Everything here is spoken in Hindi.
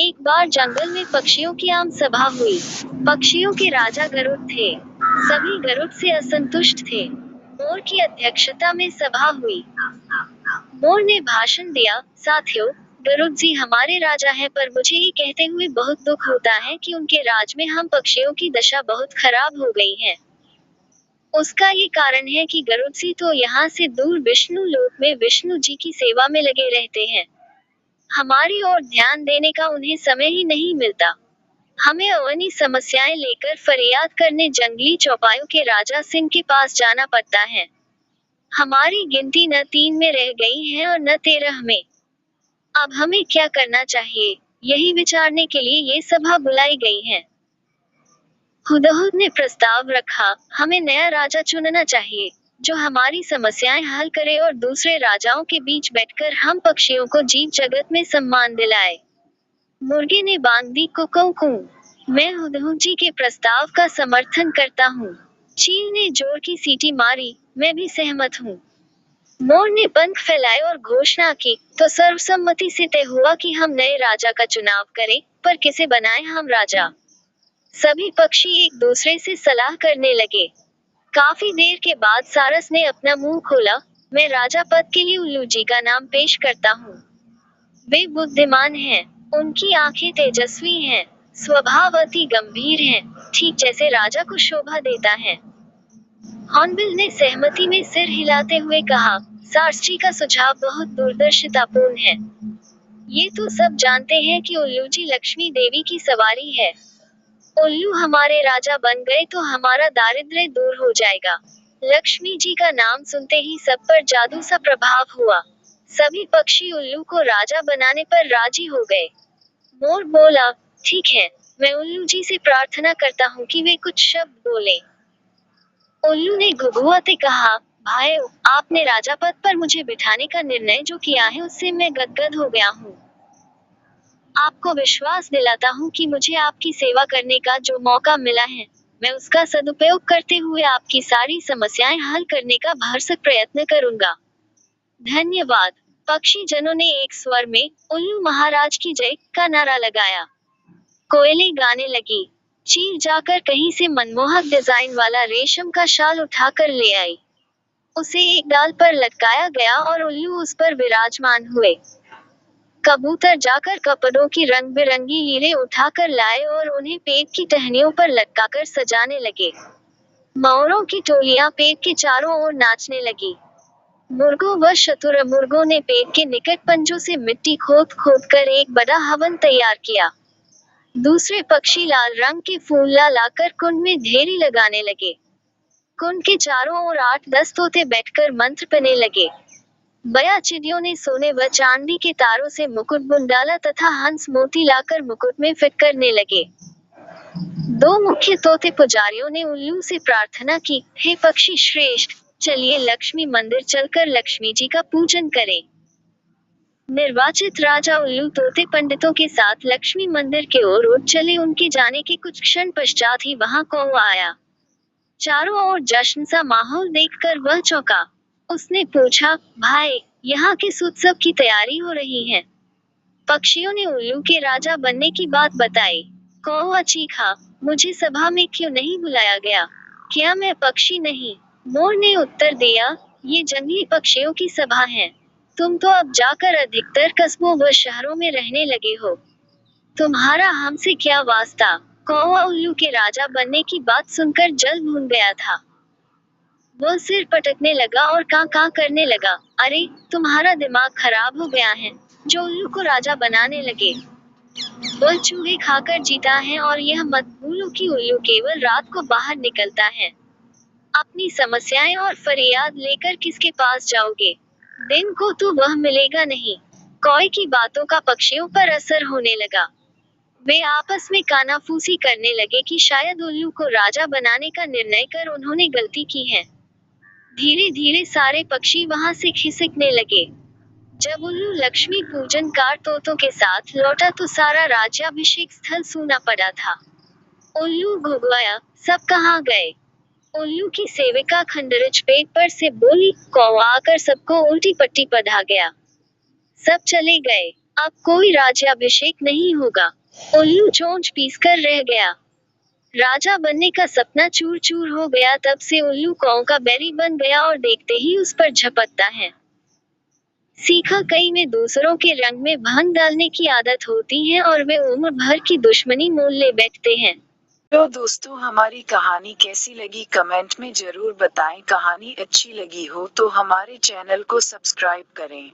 एक बार जंगल में पक्षियों की आम सभा हुई। पक्षियों के राजा गरुड़ थे। सभी गरुड़ से असंतुष्ट थे। मोर की अध्यक्षता में सभा हुई। मोर ने भाषण दिया, साथियों, गरुड़ जी हमारे राजा हैं, पर मुझे ये कहते हुए बहुत दुख होता है कि उनके राज में हम पक्षियों की दशा बहुत खराब हो गई है। उसका ये कारण है कि गरुड़ जी तो यहाँ से दूर विष्णु लोक में विष्णु जी की सेवा में लगे रहते हैं। हमारी ओर ध्यान देने का उन्हें समय ही नहीं मिलता। हमें अपनी समस्याएं लेकर फरियाद करने जंगली चौपायों के राजा सिंह के पास जाना पड़ता है। हमारी गिनती न 3 में रह गई है और न 13 में। अब हमें क्या करना चाहिए, यही विचारने के लिए ये सभा बुलाई गई है। हुदहुद ने प्रस्ताव रखा, हमें नया राजा चुनना चाहिए, जो हमारी समस्याएं हल करे और दूसरे राजाओं के बीच बैठकर हम पक्षियों को जीव जगत में सम्मान दिलाए। मुर्गे ने बांग दी कुकू कू। मैं हुदहुद जी के प्रस्ताव का समर्थन करता हूँ। चील ने जोर की सीटी मारी, मैं भी सहमत हूँ। मोर ने पंख फैलाए और घोषणा की, तो सर्वसम्मति से तय हुआ कि हम नए राजा का चुनाव करें, पर किसे बनाएं हम राजा। सभी पक्षी एक दूसरे से सलाह करने लगे। काफी देर के बाद सारस ने अपना मुंह खोला, मैं राजा पद के लिए उल्लू जी का नाम पेश करता हूँ। वे बुद्धिमान हैं, उनकी आंखें तेजस्वी हैं, स्वभाव अति गंभीर हैं, ठीक जैसे राजा को शोभा देता है। हॉर्नबिल ने सहमति में सिर हिलाते हुए कहा, सारस जी का सुझाव बहुत दूरदर्शितापूर्ण है। ये तो सब जानते हैं कि उल्लू जी लक्ष्मी देवी की सवारी है। उल्लू हमारे राजा बन गए तो हमारा दारिद्र्य दूर हो जाएगा। लक्ष्मी जी का नाम सुनते ही सब पर जादू सा प्रभाव हुआ। सभी पक्षी उल्लू को राजा बनाने पर राजी हो गए। मोर बोला, ठीक है, मैं उल्लू जी से प्रार्थना करता हूँ कि वे कुछ शब्द बोलें। उल्लू ने घुघुआते कहा, भाई, आपने राजा पद पर मुझे बिठाने का निर्णय जो किया है उससे मैं गदगद हो गया हूँ। आपको विश्वास दिलाता हूँ कि मुझे आपकी सेवा करने का जो मौका मिला है, मैं उसका सदुपयोग करते हुए आपकी सारी समस्याएं हल करने का भरसक प्रयत्न करूंगा। धन्यवाद। पक्षी जनों ने एक स्वर में उल्लू महाराज की जय का नारा लगाया। कोयलें गाने लगी। चील जाकर कहीं से मनमोहक डिजाइन वाला रेशम का शाल उठाकर ले आई। उसे एक डाल पर लटकाया गया और उल्लू उस पर विराजमान हुए। कबूतर जाकर कपड़ों की रंग बिरंगी लीरें उठाकर लाए और उन्हें पेड़ की टहनियों पर लटकाकर सजाने लगे। मोरों की टोलियां पेड़ के चारों ओर नाचने लगी। मुर्गों व शतुरमुर्गों ने पेड़ के निकट पंजों से मिट्टी खोद खोद कर एक बड़ा हवन तैयार किया। दूसरे पक्षी लाल रंग के फूल ला लाकर कुंड में ढेरी लगाने लगे। कुंड के चारों ओर 8-10 तोते बैठकर मंत्र पढ़ने लगे। बया चिड़ियों ने सोने व चांदी के तारों से मुकुट बुन डाला तथा हंस मोती लाकर मुकुट में फिट करने लगे। 2 मुख्य तोते पुजारियों ने उल्लू से प्रार्थना की, हे पक्षी श्रेष्ठ, चलिए लक्ष्मी मंदिर चलकर लक्ष्मी जी का पूजन करें। निर्वाचित राजा उल्लू तोते पंडितों के साथ लक्ष्मी मंदिर की ओर उठ चले। उनके जाने के कुछ क्षण पश्चात ही वहां कौवा आया। चारों ओर जश्न सा माहौल देखकर वह चौंका। उसने पूछा, भाई, यहाँ किस उत्सव की तैयारी हो रही है? पक्षियों ने उल्लू के राजा बनने की बात बताई। कौवा चीखा, मुझे सभा में क्यों नहीं बुलाया गया? क्या मैं पक्षी नहीं? मोर ने उत्तर दिया, ये जंगली पक्षियों की सभा है। तुम तो अब जाकर अधिकतर कस्बों व शहरों में रहने लगे हो। तुम्हारा हमसे क्या वास्ता? कौवा उल्लू के राजा बनने की बात सुनकर जल भून गया था। वह सिर पटकने लगा और कां कां करने लगा। अरे, तुम्हारा दिमाग खराब हो गया है, जो उल्लू को राजा बनाने लगे। वह चूहे खाकर जीता है और यह मत भूलो कि उल्लू केवल रात को बाहर निकलता है। अपनी समस्याएं और फरियाद लेकर किसके पास जाओगे? दिन को तो वह मिलेगा नहीं। कौवे की बातों का पक्षियों पर असर होने लगा। वे आपस में कानाफूसी करने लगे कि शायद उल्लू को राजा बनाने का निर्णय कर उन्होंने गलती की है। धीरे धीरे सारे पक्षी वहां से खिसकने लगे। जब उल्लू लक्ष्मी पूजन कार तोतों के साथ लौटा तो सारा राज्याभिषेक स्थल सूना पड़ा था। उल्लू घुघुआया, सब कहाँ गए? उल्लू की सेविका खंडरच पेट पर से बोली, कौवा आकर सबको उल्टी पट्टी पढ़ा गया। सब चले गए। अब कोई राज्याभिषेक नहीं होगा। उल्लू चोंच पीसकर रह गया। राजा बनने का सपना चूर चूर हो गया। तब से उल्लू काऊ का बैरी बन गया और देखते ही उस पर झपटता है। सीखा कई में दूसरों के रंग में भंग डालने की आदत होती है और वे उम्र भर की दुश्मनी मोल ले बैठते हैं। तो दोस्तों, हमारी कहानी कैसी लगी कमेंट में जरूर बताएं। कहानी अच्छी लगी हो तो हमारे चैनल को सब्सक्राइब करें।